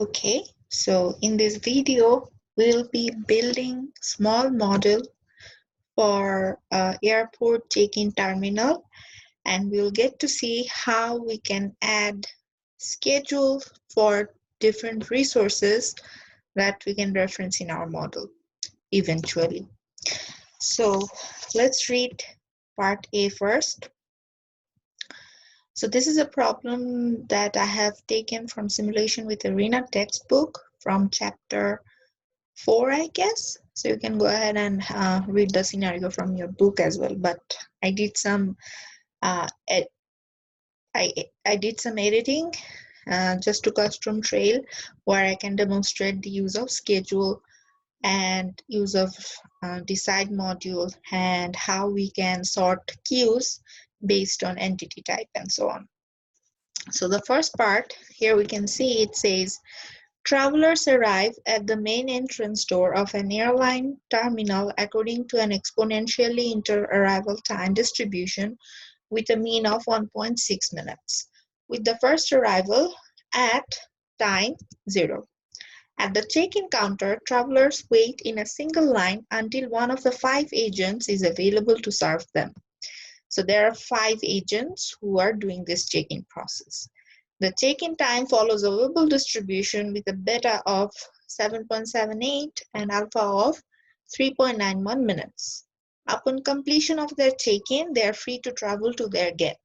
Okay, so in this video, we'll be building small model for airport check-in terminal, and we'll get to see how we can add schedule for different resources that we can reference in our model eventually. So let's read part A first. So this is a problem that I have taken from Simulation with Arena textbook from chapter 4, I guess. So you can go ahead and read the scenario from your book as well. But I did some I did some editing just to custom trail where I can demonstrate the use of schedule and use of decide module and how we can sort queues based on entity type and so on. So the first part here we can see it says travelers arrive at the main entrance door of an airline terminal according to an exponentially inter-arrival time distribution with a mean of 1.6 minutes, with the first arrival at time 0. At the check-in counter, travelers wait in a single line until one of the 5 agents is available to serve them. So there are 5 agents who are doing this check-in process. The check-in time follows a Weibull distribution with a beta of 7.78 and alpha of 3.91 minutes. Upon completion of their check-in, they are free to travel to their gate.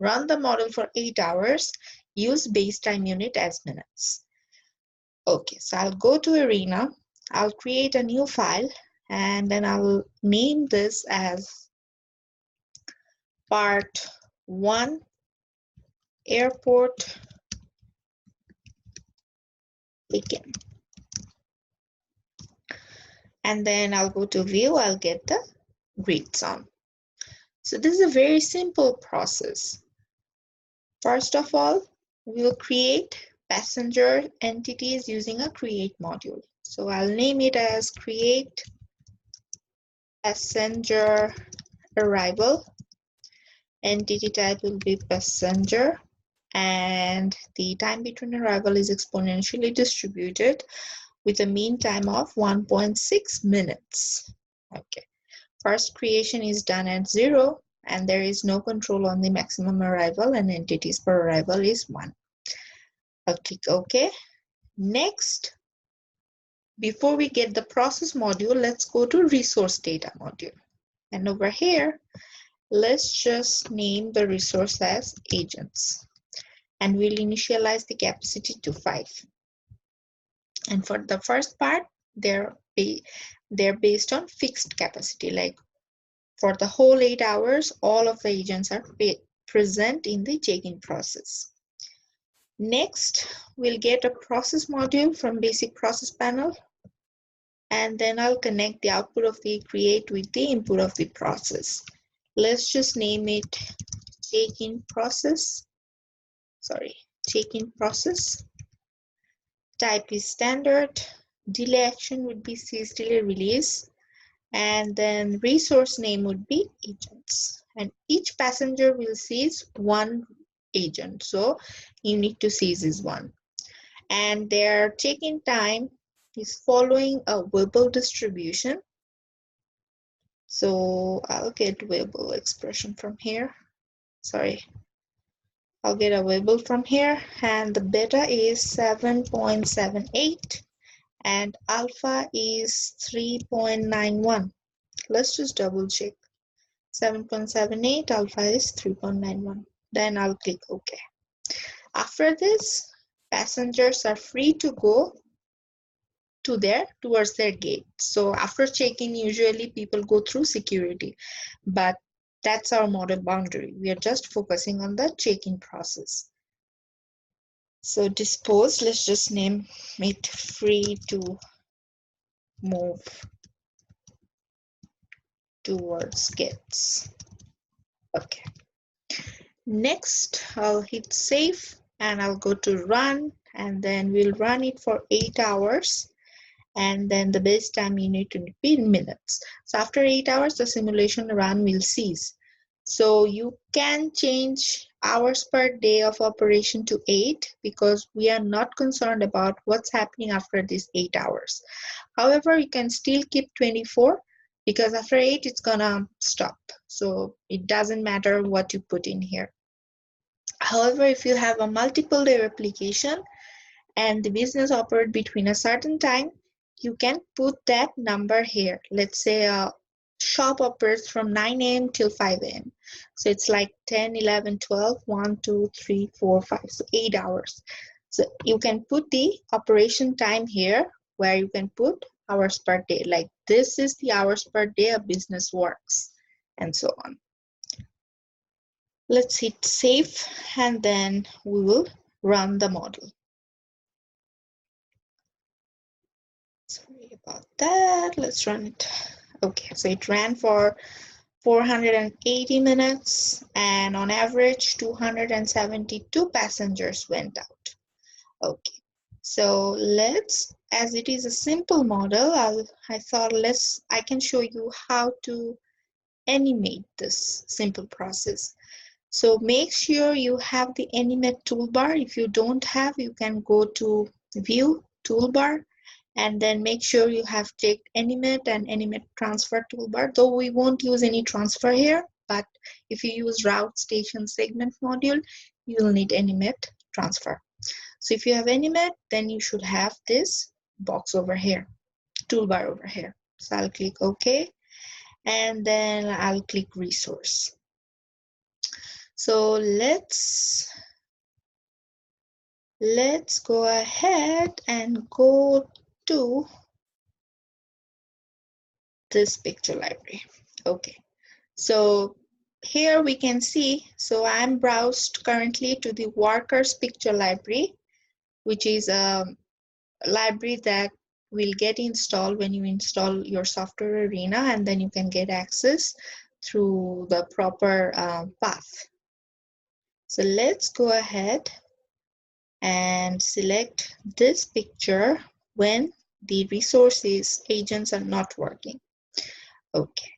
Run the model for 8 hours. Use base time unit as minutes. Okay, so I'll go to Arena. I'll create a new file and then I'll name this as part 1 airport check-in. And then I'll go to view, I'll get the grids on. So this is a very simple process. First of all, we'll create passenger entities using a create module. So I'll name it as create passenger arrival. Entity type will be passenger, and the time between arrival is exponentially distributed with a mean time of 1.6 minutes. Okay, first creation is done at 0 and there is no control on the maximum arrival and entities per arrival is 1. I'll click OK. Next, before we get the process module, let's go to resource data module. And over here, let's just name the resource as agents. And we'll initialize the capacity to 5. And for the first part, they're based on fixed capacity. Like for the whole 8 hours, all of the agents are present in the check-in process. Next, we'll get a process module from basic process panel. And then I'll connect the output of the create with the input of the process. Let's just name it check-in process. Check-in process. Type is standard. Delay action would be seize, delay, release. And then resource name would be agents. And each passenger will seize 1 agent. So you need to seize is 1. And their check-in time is following a Weibull distribution. So I'll get Weibull expression from here. I'll get a Weibull from here, and the beta is 7.78 and alpha is 3.91. Let's just double check. 7.78, alpha is 3.91. Then I'll click OK. After this, passengers are free to go towards their gate. So after check-in, usually people go through security, but that's our model boundary. We are just focusing on the check-in process. So dispose, let's just name it free to move towards gates. Okay. Next, I'll hit save and I'll go to run, and then we'll run it for 8 hours. And then the base time unit will be in minutes. So after 8 hours, the simulation run will cease. So you can change hours per day of operation to 8 because we are not concerned about what's happening after these 8 hours. However, you can still keep 24 because after 8 it's gonna stop. So it doesn't matter what you put in here. However, if you have a multiple day replication and the business operates between a certain time, you can put that number here. Let's say a shop operates from 9 a.m. till 5 a.m. So it's like 10, 11, 12, 1, 2, 3, 4, 5, so 8 hours. So you can put the operation time here where you can put hours per day. Like this is the hours per day a business works and so on. Let's hit save and then we will run the model. Sorry about that. Let's run it. Okay, so it ran for 480 minutes and on average 272 passengers went out. Okay, so let's, as it is a simple model, I thought I can show you how to animate this simple process. So make sure you have the animate toolbar. If you don't have, you can go to view toolbar and then make sure you have checked animate and animate transfer toolbar, though we won't use any transfer here, but if you use route station segment module, you will need animate transfer. So if you have animate, then you should have this box over here, toolbar over here. So I'll click OK and then I'll click resource. So let's go ahead and go to this picture library. Okay, so here we can see, so I'm browsed currently to the workers picture library, which is a library that will get installed when you install your software arena, and then you can get access through the proper path. So let's go ahead and select this picture when the resources agents are not working. Okay,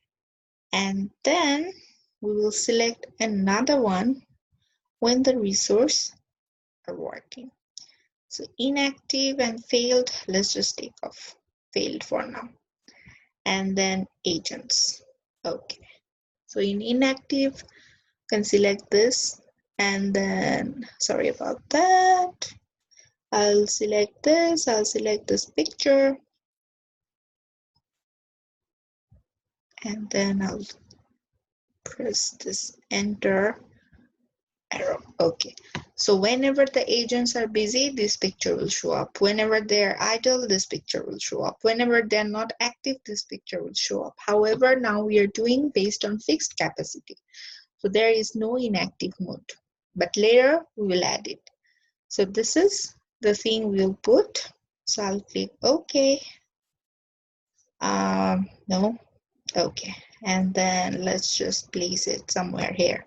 and then we will select another one when the resource are working. So inactive and failed, let's just take off failed for now. And then agents. Okay, so in inactive, you can select this and then, sorry about that. I'll select this picture, and then I'll press this enter arrow. Okay, so whenever the agents are busy, this picture will show up. Whenever they're idle, this picture will show up. Whenever they're not active, this picture will show up. However, now we are doing based on fixed capacity. So there is no inactive mode, but later we will add it. So this is the thing we'll put. So I'll click OK. No, okay. And then let's just place it somewhere here.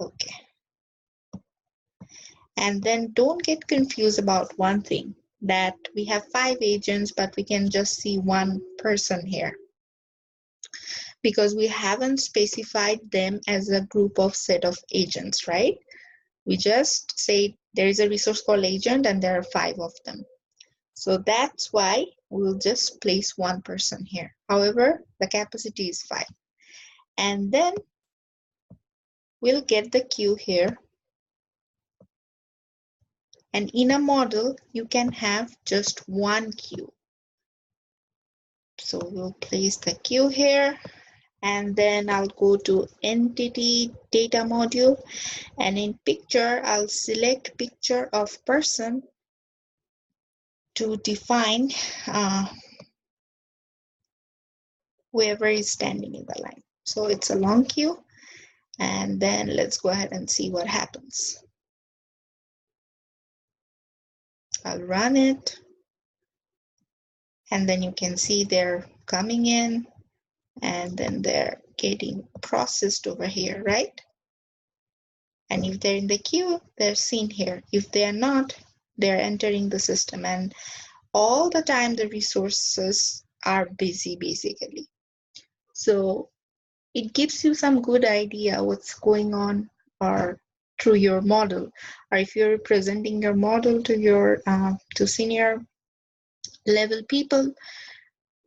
Okay. And then don't get confused about one thing, that we have 5 agents, but we can just see one person here because we haven't specified them as a group of set of agents, right? We just say there is a resource called agent and there are 5 of them. So that's why we'll just place one person here. However, the capacity is 5. And then we'll get the queue here. And in a model, you can have just one queue. So we'll place the queue here, and then I'll go to entity data module, and in picture, I'll select picture of person to define whoever is standing in the line. So it's a long queue, and then let's go ahead and see what happens. I'll run it, and then you can see they're coming in, and then they're getting processed over here, right? And if they're in the queue, they're seen here. If they are not, they're entering the system, and all the time the resources are busy basically. So it gives you some good idea what's going on or through your model, or if you're presenting your model to your to senior level people,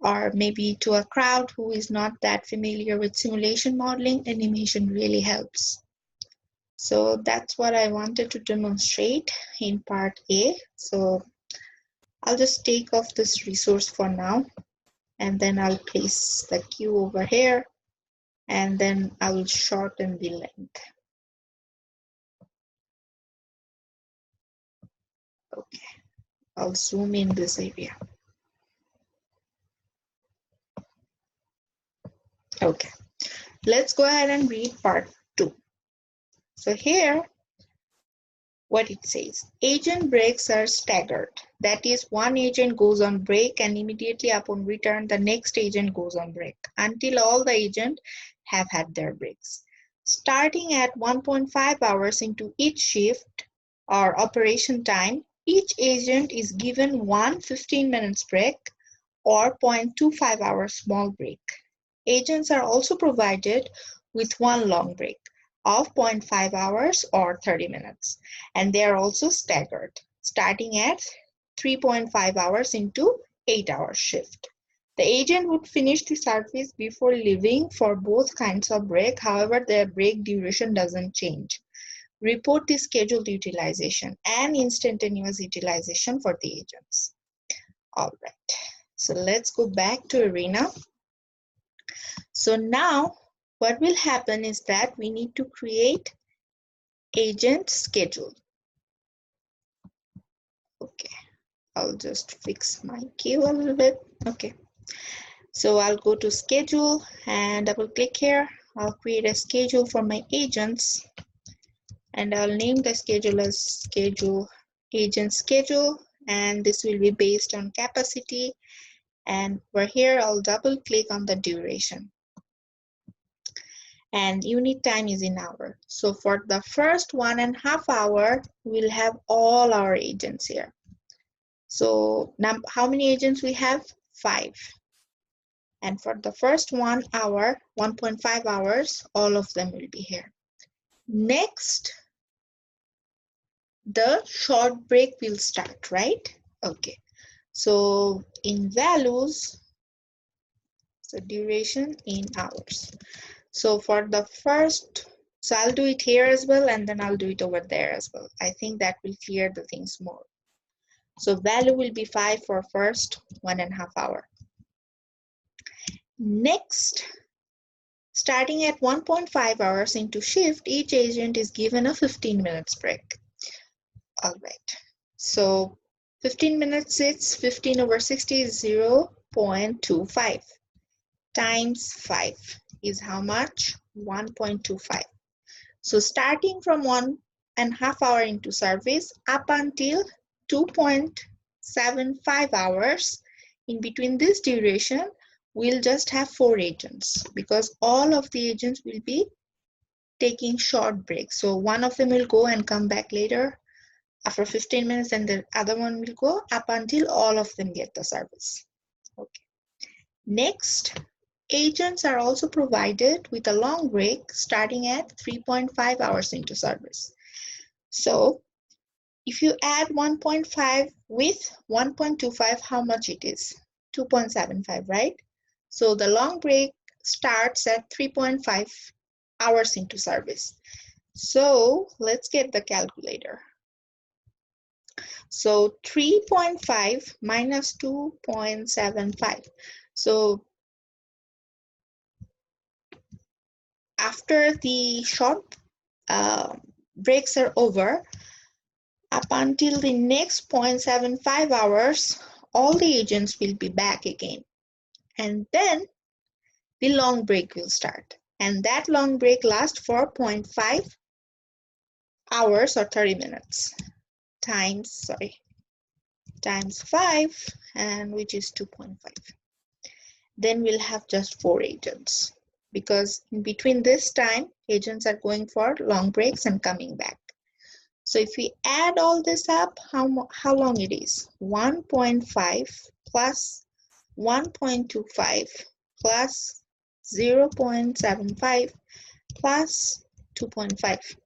or maybe to a crowd who is not that familiar with simulation modeling, animation really helps. So that's what I wanted to demonstrate in part A. So I'll just take off this resource for now, and then I'll place the queue over here, and then I'll shorten the length. Okay, I'll zoom in this area. Okay, let's go ahead and read part 2. So here, what it says, agent breaks are staggered. That is, one agent goes on break and immediately upon return, the next agent goes on break until all the agents have had their breaks. Starting at 1.5 hours into each shift or operation time, each agent is given one 15 minutes break or 0.25 hour small break. Agents are also provided with one long break of 0.5 hours or 30 minutes, and they are also staggered, starting at 3.5 hours into 8-hour shift. The agent would finish the service before leaving for both kinds of break. However, their break duration doesn't change. Report the scheduled utilization and instantaneous utilization for the agents. All right, so let's go back to Arena. So now what will happen is that we need to create agent schedule. Okay, I'll just fix my queue a little bit. Okay, so I'll go to schedule and double click here. I'll create a schedule for my agents, and I'll name the schedule as schedule agent schedule, and this will be based on capacity. And for here, I'll double click on the duration. And unit time is in hour. So for the first 1.5 hour, we'll have all our agents here. So now how many agents we have? 5. And for the first 1 hour, 1.5 hours, all of them will be here. Next, the short break will start, right? Okay. So in values, so duration in hours. So for the first, so I'll do it here as well, and then I'll do it over there as well. I think that will clear the things more. So value will be 5 for first 1.5 hour. Next, starting at 1.5 hours into shift, each agent is given a 15 minutes break. All right. So 15 minutes, it's 15 over 60 is 0.25 times 5 is how much? 1.25. So starting from 1.5 hour into service up until 2.75 hours, in between this duration, we'll just have 4 agents because all of the agents will be taking short breaks. So one of them will go and come back later after 15 minutes, and the other one will go up until all of them get the service. Okay. Next, agents are also provided with a long break starting at 3.5 hours into service. So if you add 1.5 with 1.25, how much it is? 2.75, right? So the long break starts at 3.5 hours into service. So let's get the calculator. So 3.5 minus 2.75. So after the short breaks are over, up until the next 0.75 hours, all the agents will be back again. And then the long break will start. And that long break lasts for 0.5 hours or 30 minutes times 5, and which is 2.5. Then we'll have just 4 agents because in between this time, agents are going for long breaks and coming back. So if we add all this up, how long it is? 1.5 plus 1.25 plus 0.75 plus 2.5.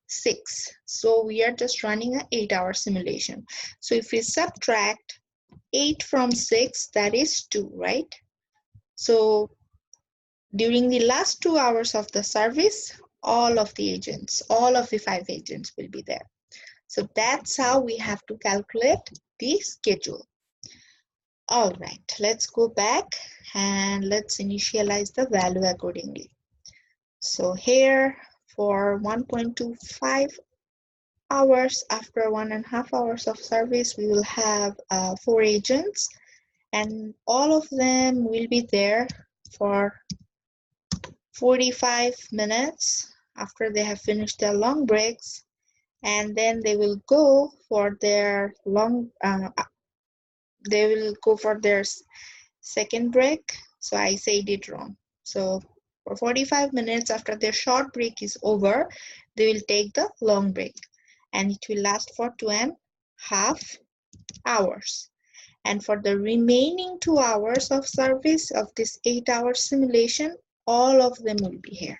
6. So we are just running an 8-hour simulation. So if we subtract 8 from 6, that is 2, right? So during the last 2 hours of the service, all of the agents, all of the 5 agents will be there. So that's how we have to calculate the schedule. All right, let's go back and let's initialize the value accordingly. So here for 1.25 hours, after 1.5 hours of service, we will have 4 agents, and all of them will be there for 45 minutes after they have finished their long breaks, and then they will go for their second break. So I said it wrong. So for 45 minutes after their short break is over, they will take the long break, and it will last for 2.5 hours. And for the remaining 2 hours of service of this 8-hour simulation, all of them will be here.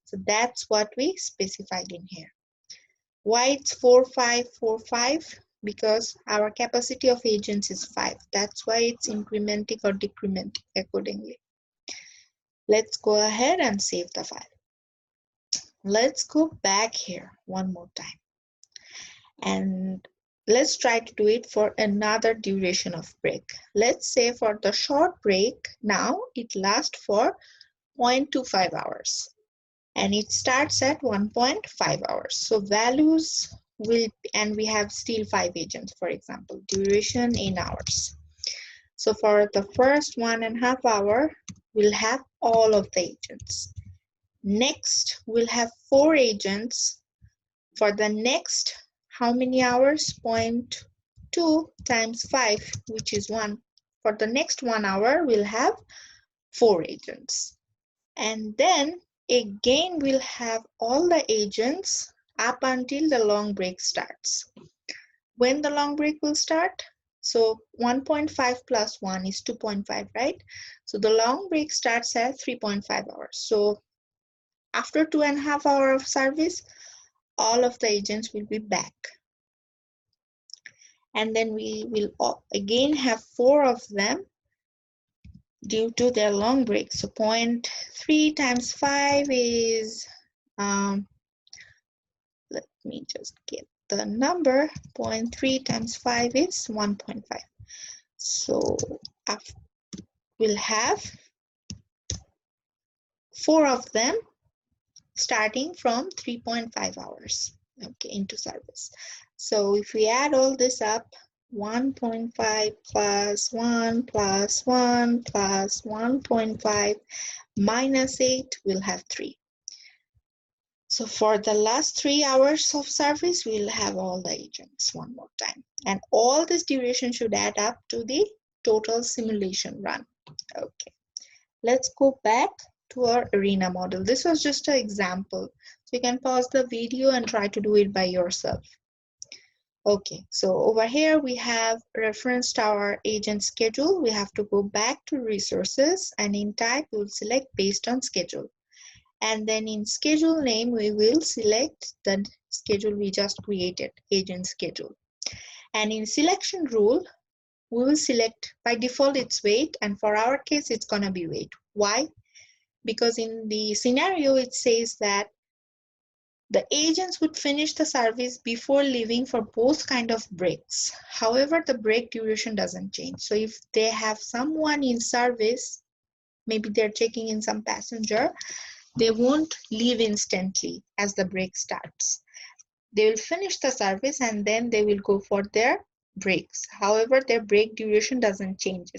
So that's what we specified in here. Why it's 4, 5, 4, 5? Because our capacity of agents is 5. That's why it's incrementing or decrementing accordingly. Let's go ahead and save the file. Let's go back here one more time. And let's try to do it for another duration of break. Let's say for the short break, now it lasts for 0.25 hours. And it starts at 1.5 hours. So values will, and we have still 5 agents, for example, duration in hours. So for the first 1.5 hour, we'll have all of the agents. Next, we'll have 4 agents. For the next, how many hours? 0.2 times 5, which is 1. For the next 1 hour, we'll have 4 agents. And then again, we'll have all the agents up until the long break starts. When the long break will start? So 1.5 plus 1 is 2.5, right? So the long break starts at 3.5 hours. So after 2.5 hours of service, all of the agents will be back. And then we will again have 4 of them due to their long break. So 0.3 times 5 is, let me just get the number, 0.3 times 5 is 1.5. So we'll have 4 of them starting from 3.5 hours, okay, into service. So if we add all this up, 1.5 plus 1 plus 1 plus 1.5 minus 8, we'll have 3. So for the last 3 hours of service, we'll have all the agents one more time. And all this duration should add up to the total simulation run. Okay, let's go back to our arena model. This was just an example. So you can pause the video and try to do it by yourself. Okay, so over here we have referenced our agent schedule. We have to go back to resources, and in type we'll select based on schedule. And then in schedule name, we will select the schedule we just created, agent schedule. And in selection rule, we will select, by default it's wait, and for our case it's gonna be wait. Why? Because in the scenario it says that the agents would finish the service before leaving for both kind of breaks. However, the break duration doesn't change. So if they have someone in service, maybe they're checking in some passenger, they won't leave instantly as the break starts. They will finish the service and then they will go for their breaks. However, their break duration doesn't change.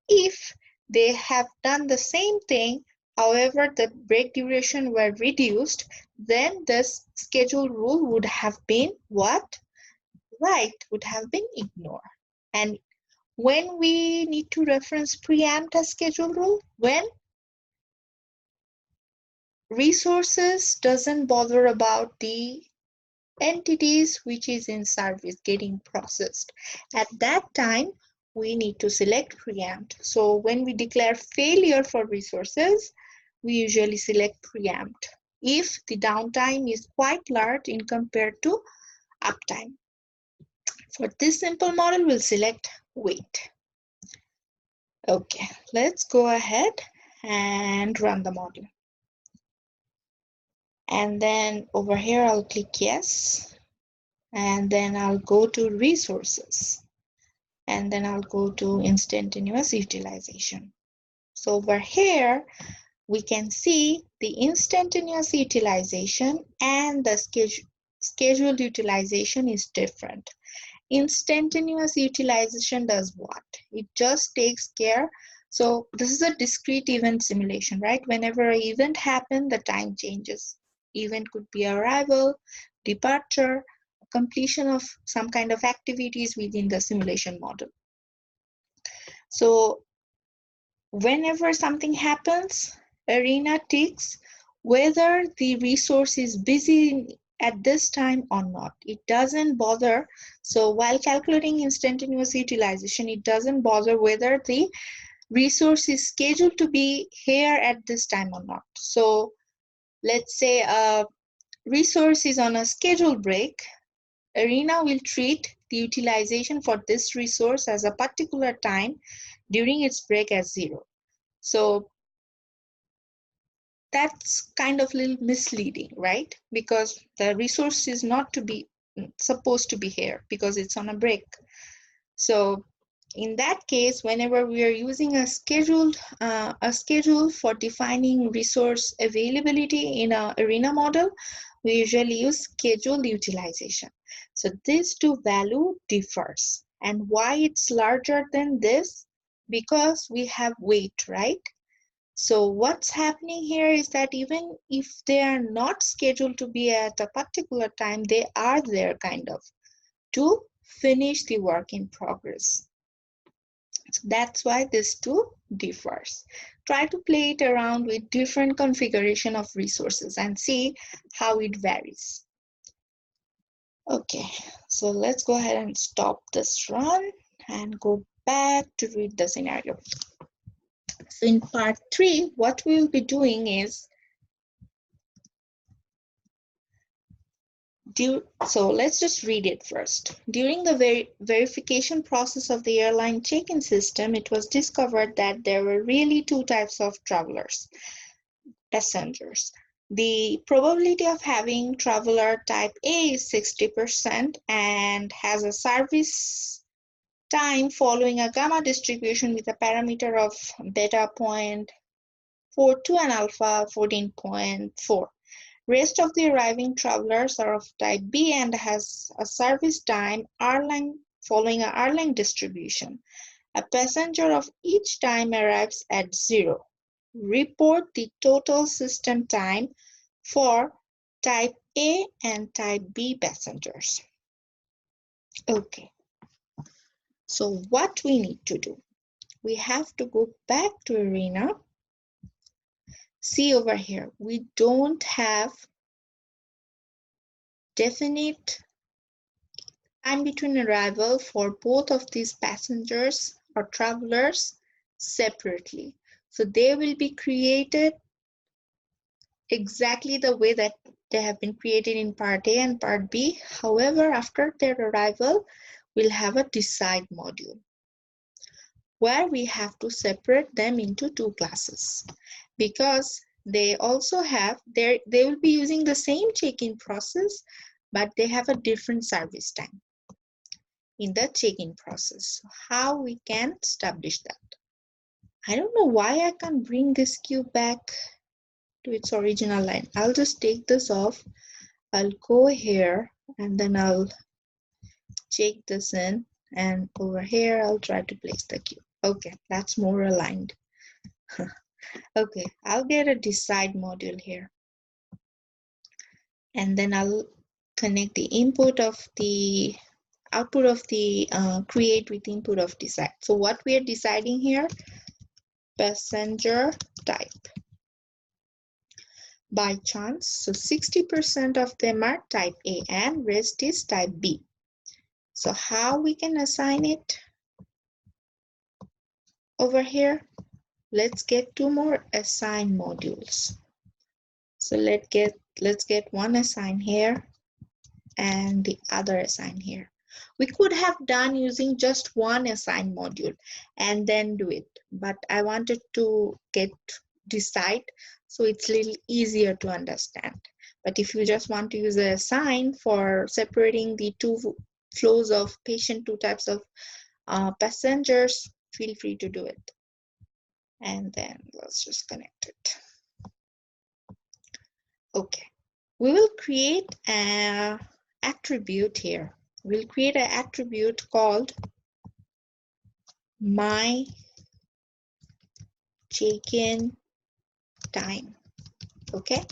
If they have done the same thing, however, the break duration were reduced, then this schedule rule would have been what? Right, would have been ignored. And when we need to reference preempt as schedule rule? When resources doesn't bother about the entities which is in service getting processed. At that time, we need to select preempt. So when we declare failure for resources, we usually select preempt. if the downtime is quite large in compared to uptime. For this simple model, we'll select wait. Okay, let's go ahead and run the model. And then over here, I'll click yes. And then I'll go to resources. And then I'll go to instantaneous utilization. So over here, we can see the instantaneous utilization and the scheduled utilization is different. Instantaneous utilization does what? It just takes care. So this is a discrete event simulation, right? Whenever an event happens, the time changes. Event could be arrival, departure, completion of some kind of activities within the simulation model. So whenever something happens, Arena ticks whether the resource is busy at this time or not. It doesn't bother. So while calculating instantaneous utilization, it doesn't bother whether the resource is scheduled to be here at this time or not. So let's say a resource is on a scheduled break. Arena will treat the utilization for this resource as a particular time during its break as 0. So that's kind of a little misleading, right? Because the resource is not to be supposed to be here because it's on a break. So in that case, whenever we are using a schedule for defining resource availability in an Arena model, we usually use schedule utilization. So these two value differs. And why it's larger than this? Because we have wait, right? So what's happening here is that even if they are not scheduled to be at a particular time, they are there kind of to finish the work in progress. So that's why this two differs. Try to play it around with different configuration of resources and see how it varies. Okay, so let's go ahead and stop this run and go back to read the scenario. So in part 3, what we'll be doing is, so let's just read it first. During the verification process of the airline check-in system, it was discovered that there were really two types of passengers. The probability of having traveler type A is 60% and has a service time following a gamma distribution with a parameter of beta 0.42 and alpha 14.4. Rest of the arriving travelers are of type B and has a service time following an airline distribution. A passenger of each time arrives at 0. Report the total system time for type A and type B passengers. Okay, so what we need to do? We have to go back to Arena. See over here, we don't have definite time between arrival for both of these passengers or travelers separately. So they will be created exactly the way that they have been created in part A and part B. However, after their arrival, we'll have a decide module where we have to separate them into two classes because they also have they will be using the same check-in process, but they have a different service time in the check-in process. How we can establish that? I don't know why I can't bring this queue back to its original line. I'll just take this off. I'll go here and then I'll check this in, and over here I'll try to place the queue. Okay, that's more aligned. Okay, I'll get a decide module here. And then I'll connect the input of the output of the create with input of decide. So what we are deciding here, passenger type. By chance, so 60% of them are type A and rest is type B. So how we can assign it over here? Let's get two more assign modules. So let's get one assigned here and the other assigned here. We could have done using just one assign module and then do it, but I wanted to get decide so it's a little easier to understand. But if you just want to use a assign for separating the two flows of patient, two types of passengers, feel free to do it. And then let's just connect it. Okay, we will create an attribute here. We'll create an attribute called my check-in time. Okay,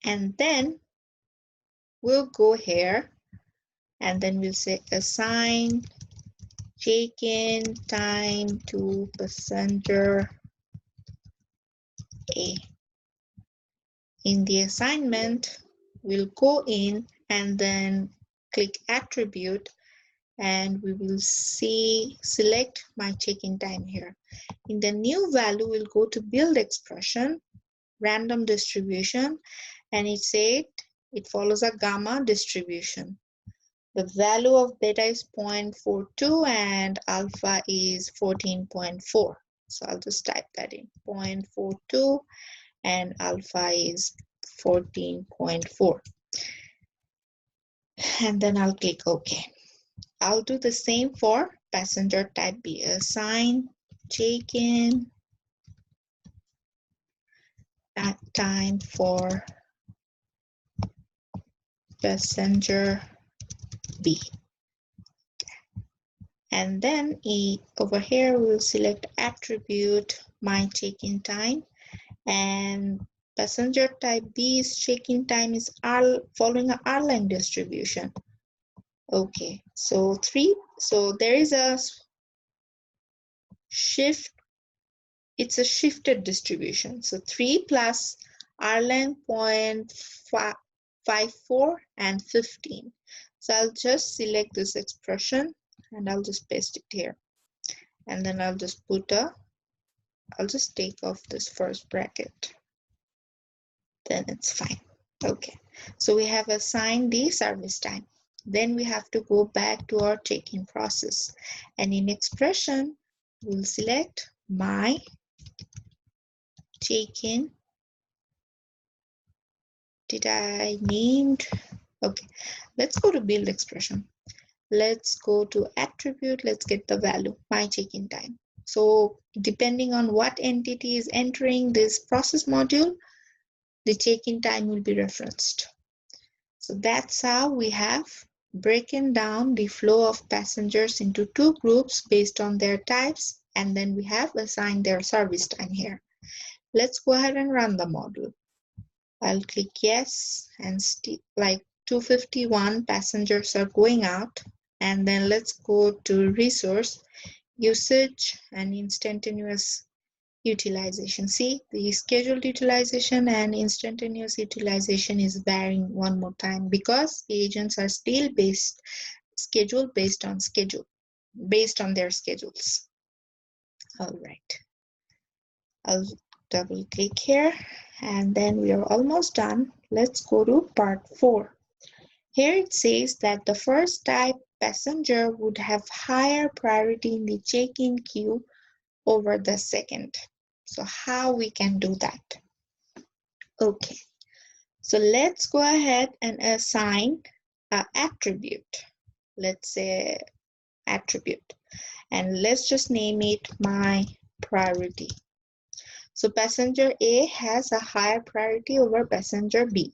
and then we'll go here and then we'll say assign check-in time to passenger A. In the assignment, we'll go in and then click attribute, and we will select my check-in time here. In the new value, we'll go to build expression, random distribution, and it follows a gamma distribution. The value of beta is 0.42 and alpha is 14.4. So I'll just type that in, 0.42 and alpha is 14.4. And then I'll click OK. I'll do the same for passenger type B. Assign check-in time for passenger B. And then over here we'll select attribute my check-in time, and passenger type B's check-in time is following an airline distribution. Okay, so there is a shift. It's a shifted distribution. So 3 plus airline 0.54 and 15. So I'll just select this expression and I'll just paste it here. And then I'll just I'll just take off this first bracket. Then it's fine. Okay, so we have assigned the service time. Then we have to go back to our check-in process. And in expression, we'll select my check-in. Did I named? Okay, let's go to build expression. Let's go to attribute. Let's get the value, my check-in time. So depending on what entity is entering this process module, the check-in time will be referenced. So that's how we have broken down the flow of passengers into two groups based on their types, and then we have assigned their service time here. Let's go ahead and run the model. I'll click yes, and like 251 passengers are going out. And then let's go to resource, usage, and instantaneous utilization. See, the scheduled utilization and instantaneous utilization is varying one more time because the agents are still scheduled based on their schedules. All right, I'll double click here and then we are almost done. Let's go to part 4. Here it says that the first type passenger would have higher priority in the check-in queue over the second. So how we can do that? Okay, so let's go ahead and assign an attribute. Let's say attribute, and let's just name it my priority. So passenger A has a higher priority over passenger B.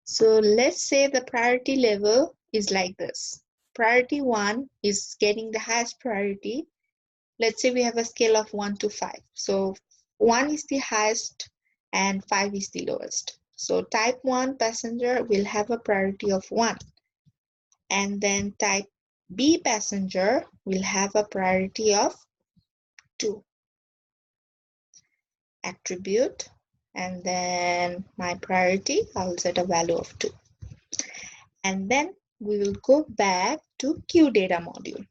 So let's say the priority level is like this. Priority 1 is getting the highest priority. Let's say we have a scale of 1 to 5. So 1 is the highest and 5 is the lowest. So type 1 passenger will have a priority of 1. And then type B passenger will have a priority of 2. Attribute, and then my priority, I'll set a value of 2. And then we will go back to queue data module.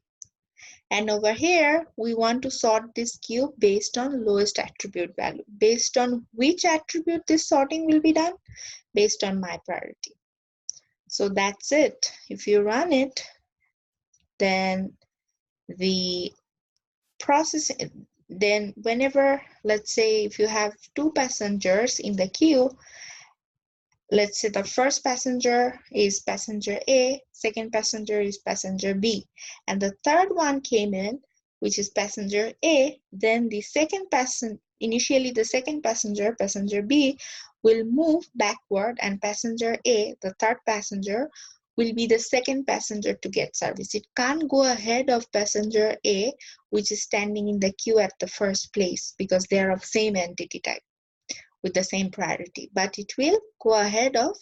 And over here, we want to sort this queue based on lowest attribute value. Based on which attribute this sorting will be done? Based on my priority. So that's it. If you run it, then the process, then whenever, let's say if you have 2 passengers in the queue, let's say the first passenger is passenger A, second passenger is passenger B, and the third one came in, which is passenger A, then the second passenger, initially the second passenger, passenger B, will move backward, and passenger A, the third passenger, will be the second passenger to get service. It can't go ahead of passenger A, which is standing in the queue at the first place, because they are of same entity type with the same priority, but it will go ahead of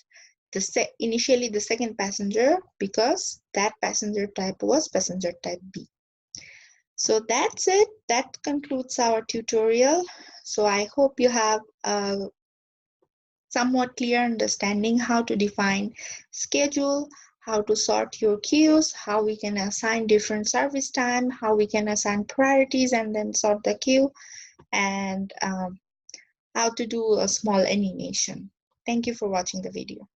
initially the second passenger, because that passenger type was passenger type B. So that's it. That concludes our tutorial. So I hope you have a somewhat clear understanding how to define schedule, how to sort your queues, how we can assign different service time, how we can assign priorities and then sort the queue, and how to do a small animation. Thank you for watching the video.